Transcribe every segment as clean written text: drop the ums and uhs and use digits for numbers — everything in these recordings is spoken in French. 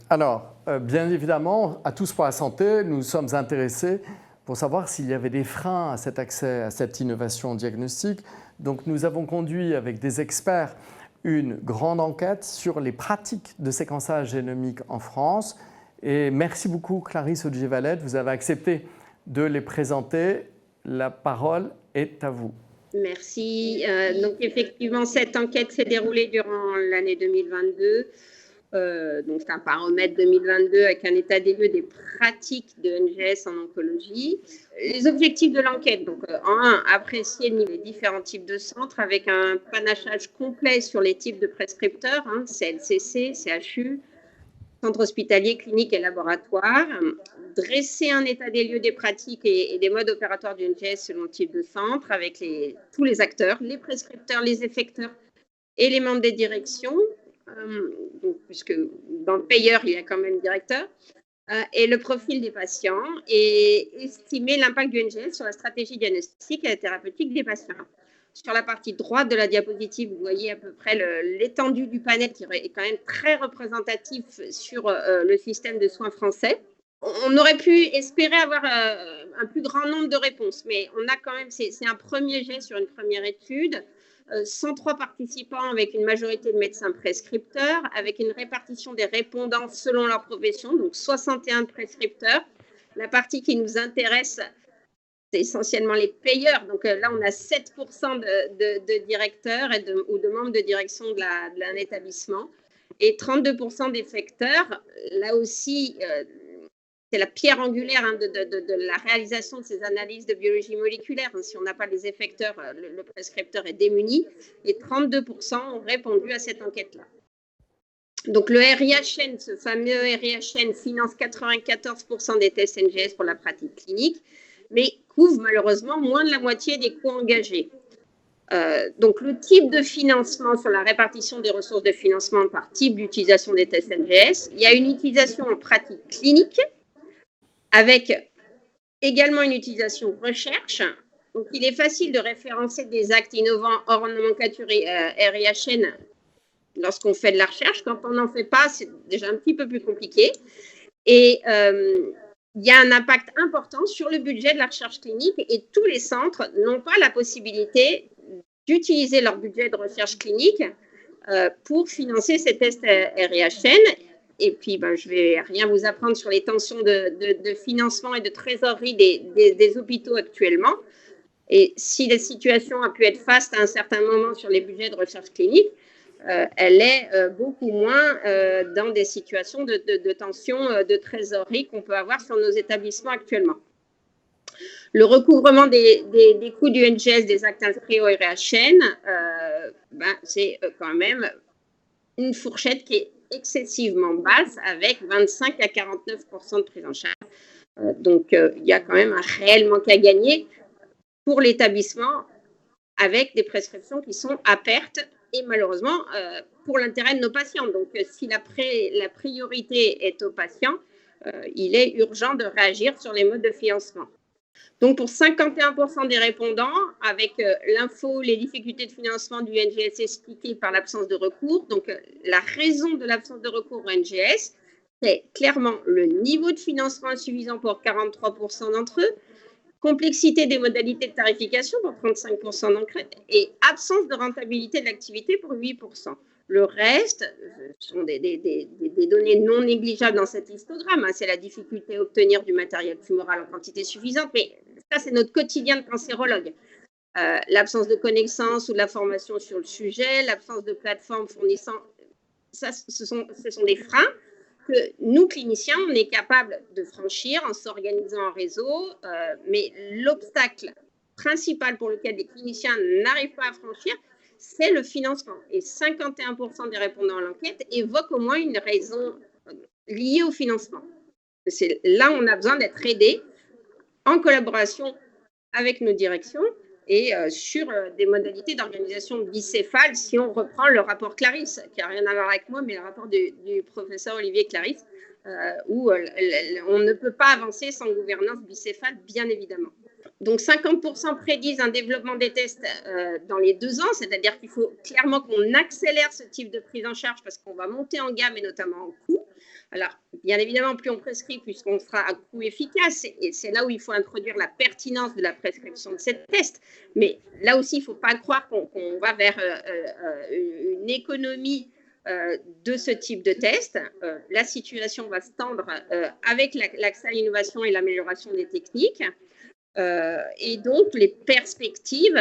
Alors, bien évidemment, à Tous pour la santé, nous sommes intéressés pour savoir s'il y avait des freins à cet accès à cette innovation diagnostique. Donc, nous avons conduit avec des experts une grande enquête sur les pratiques de séquençage génomique en France. Et merci beaucoup, Clarisse Augier-Valette. Vous avez accepté de les présenter. La parole est à vous. Merci. Donc, effectivement, cette enquête s'est déroulée durant l'année 2022. Donc, c'est un baromètre 2022 avec un état des lieux des pratiques de NGS en oncologie. Les objectifs de l'enquête, donc en un, apprécier les différents types de centres avec un panachage complet sur les types de prescripteurs, CLCC, CHU, centres hospitaliers, cliniques et laboratoires, dresser un état des lieux des pratiques et des modes opératoires du NGS selon le type de centre avec tous les acteurs, les prescripteurs, les effecteurs et les membres des directions, donc, puisque dans le payeur, il y a quand même directeur, et le profil des patients et estimer l'impact du NGS sur la stratégie diagnostique et la thérapeutique des patients. Sur la partie droite de la diapositive, vous voyez à peu près l'étendue du panel qui est quand même très représentatif sur le système de soins français. On aurait pu espérer avoir un plus grand nombre de réponses, mais on a quand même, c'est un premier jet sur une première étude, 103 participants avec une majorité de médecins prescripteurs, avec une répartition des répondants selon leur profession, donc 61 prescripteurs. La partie qui nous intéresse, c'est essentiellement les payeurs. Donc là, on a 7% de directeurs ou de membres de direction d'un établissement et 32% d'effecteurs. Là aussi, c'est la pierre angulaire de la réalisation de ces analyses de biologie moléculaire. Si on n'a pas les effecteurs, le prescripteur est démuni. Et 32% ont répondu à cette enquête-là. Donc le RIHN, ce fameux RIHN, finance 94% des tests NGS pour la pratique clinique, mais couvre malheureusement moins de la moitié des coûts engagés. Donc le type de financement sur la répartition des ressources de financement par type d'utilisation des tests NGS, il y a une utilisation en pratique clinique, avec également une utilisation recherche. Donc, il est facile de référencer des actes innovants hors nomenclature RIHN lorsqu'on fait de la recherche. Quand on n'en fait pas, c'est déjà un petit peu plus compliqué. Et il y a un impact important sur le budget de la recherche clinique et tous les centres n'ont pas la possibilité d'utiliser leur budget de recherche clinique pour financer ces tests RIHN. Et puis, je ne vais rien vous apprendre sur les tensions de financement et de trésorerie des hôpitaux actuellement. Et si la situation a pu être faste à un certain moment sur les budgets de recherche clinique, elle est beaucoup moins dans des situations de tension de trésorerie qu'on peut avoir sur nos établissements actuellement. Le recouvrement des coûts du NGS des actes inscrits au RIHN, c'est quand même une fourchette qui est excessivement basse avec 25 à 49% de prise en charge. Donc, il y a quand même un réel manque à gagner pour l'établissement avec des prescriptions qui sont à perte et malheureusement pour l'intérêt de nos patients. Donc, si la priorité est aux patients, il est urgent de réagir sur les modes de financement. Donc, pour 51% des répondants, avec l'info, les difficultés de financement du NGS expliquées par l'absence de recours, donc la raison de l'absence de recours au NGS, c'est clairement le niveau de financement insuffisant pour 43% d'entre eux, complexité des modalités de tarification pour 35% d'entre eux et absence de rentabilité de l'activité pour 8%. Le reste sont des données non négligeables dans cet histogramme. C'est la difficulté à obtenir du matériel tumoral en quantité suffisante, mais ça, c'est notre quotidien de cancérologue. L'absence de connaissances ou de la formation sur le sujet, l'absence de plateforme fournissant, ça, ce sont des freins que nous, cliniciens, on est capable de franchir en s'organisant en réseau, mais l'obstacle principal pour lequel les cliniciens n'arrivent pas à franchir, c'est le financement. Et 51% des répondants à l'enquête évoquent au moins une raison liée au financement. C'est là où on a besoin d'être aidé en collaboration avec nos directions et sur des modalités d'organisation bicéphale, si on reprend le rapport Clarisse, qui n'a rien à voir avec moi, mais le rapport du professeur Olivier Clarisse, où on ne peut pas avancer sans gouvernance bicéphale, bien évidemment. Donc, 50% prédisent un développement des tests dans les 2 ans, c'est-à-dire qu'il faut clairement qu'on accélère ce type de prise en charge parce qu'on va monter en gamme et notamment en coût. Alors, bien évidemment, plus on prescrit, plus on sera à coût efficace. Et c'est là où il faut introduire la pertinence de la prescription de ces tests. Mais là aussi, il ne faut pas croire qu'on va vers une économie de ce type de test. La situation va se tendre avec l'accès à l'innovation et l'amélioration des techniques. Et donc, les perspectives,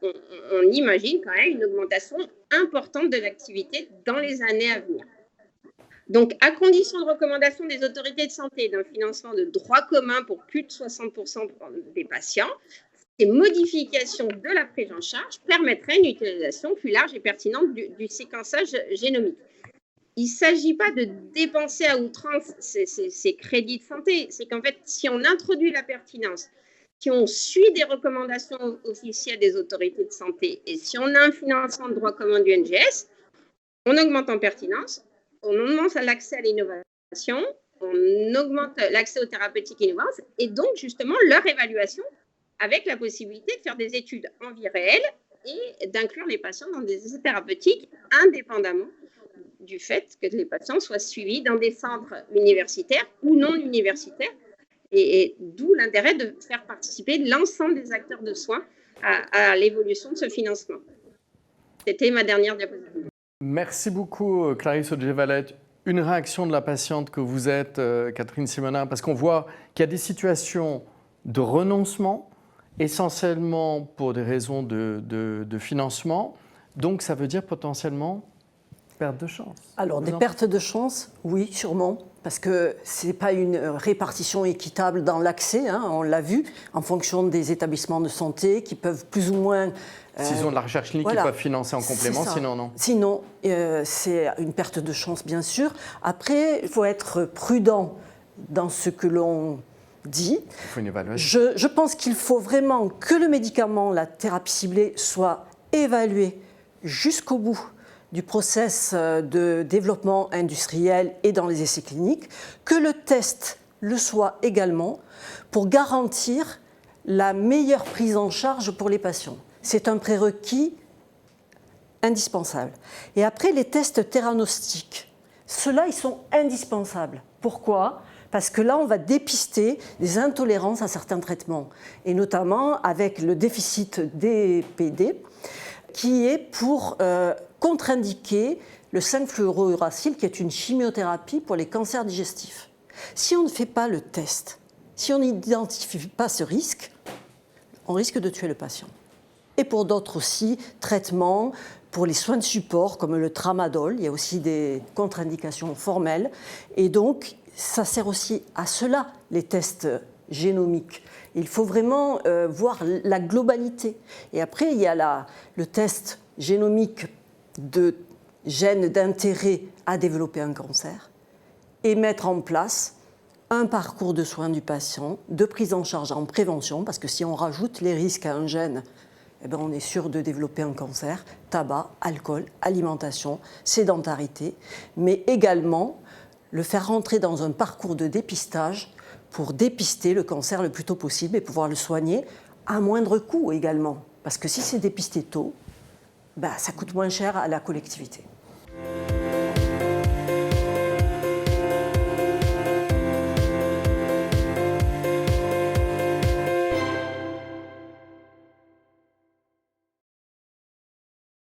on imagine quand même une augmentation importante de l'activité dans les années à venir. Donc, à condition de recommandation des autorités de santé d'un financement de droit commun pour plus de 60% des patients, ces modifications de la prise en charge permettraient une utilisation plus large et pertinente du séquençage génomique. Il ne s'agit pas de dépenser à outrance ces crédits de santé. C'est qu'en fait, si on introduit la pertinence, si on suit des recommandations officielles des autorités de santé et si on a un financement de droit commun du NGS, on augmente en pertinence, on augmente l'accès à l'innovation, on augmente l'accès aux thérapeutiques innovantes et donc justement leur évaluation avec la possibilité de faire des études en vie réelle et d'inclure les patients dans des essais thérapeutiques indépendamment du fait que les patients soient suivis dans des centres universitaires ou non universitaires. Et d'où l'intérêt de faire participer l'ensemble des acteurs de soins à l'évolution de ce financement. C'était ma dernière diapositive. Merci beaucoup, Clarisse Auger-Valette. Une réaction de la patiente que vous êtes, Catherine Simonin, parce qu'on voit qu'il y a des situations de renoncement, essentiellement pour des raisons de financement. Donc, ça veut dire potentiellement perte de chance. Alors, des pertes de chance, oui, sûrement, parce que ce n'est pas une répartition équitable dans l'accès, hein, on l'a vu, en fonction des établissements de santé qui peuvent plus ou moins... S'ils ont de la recherche clinique, voilà, ils peuvent financer en complément, sinon non. Sinon, c'est une perte de chance, bien sûr. Après, il faut être prudent dans ce que l'on dit. Il faut une évaluation. Je pense qu'il faut vraiment que le médicament, la thérapie ciblée, soit évalué jusqu'au bout du process de développement industriel et dans les essais cliniques, que le test le soit également pour garantir la meilleure prise en charge pour les patients. C'est un prérequis indispensable. Et après, les tests théranostiques, ceux-là, ils sont indispensables. Pourquoi ? Parce que là, on va dépister des intolérances à certains traitements, et notamment avec le déficit DPD, qui est pour contre-indiquer le 5-fluorouracil, qui est une chimiothérapie pour les cancers digestifs. Si on ne fait pas le test, si on n'identifie pas ce risque, on risque de tuer le patient. Et pour d'autres aussi, traitements, pour les soins de support, comme le tramadol, il y a aussi des contre-indications formelles. Et donc, ça sert aussi à cela, les tests génomiques. Il faut vraiment voir la globalité. Et après, il y a le test génomique de gènes d'intérêt à développer un cancer et mettre en place un parcours de soins du patient, de prise en charge en prévention, parce que si on rajoute les risques à un gène, eh bien, on est sûr de développer un cancer, tabac, alcool, alimentation, sédentarité, mais également le faire rentrer dans un parcours de dépistage pour dépister le cancer le plus tôt possible et pouvoir le soigner à moindre coût également. Parce que si c'est dépisté tôt, ça coûte moins cher à la collectivité.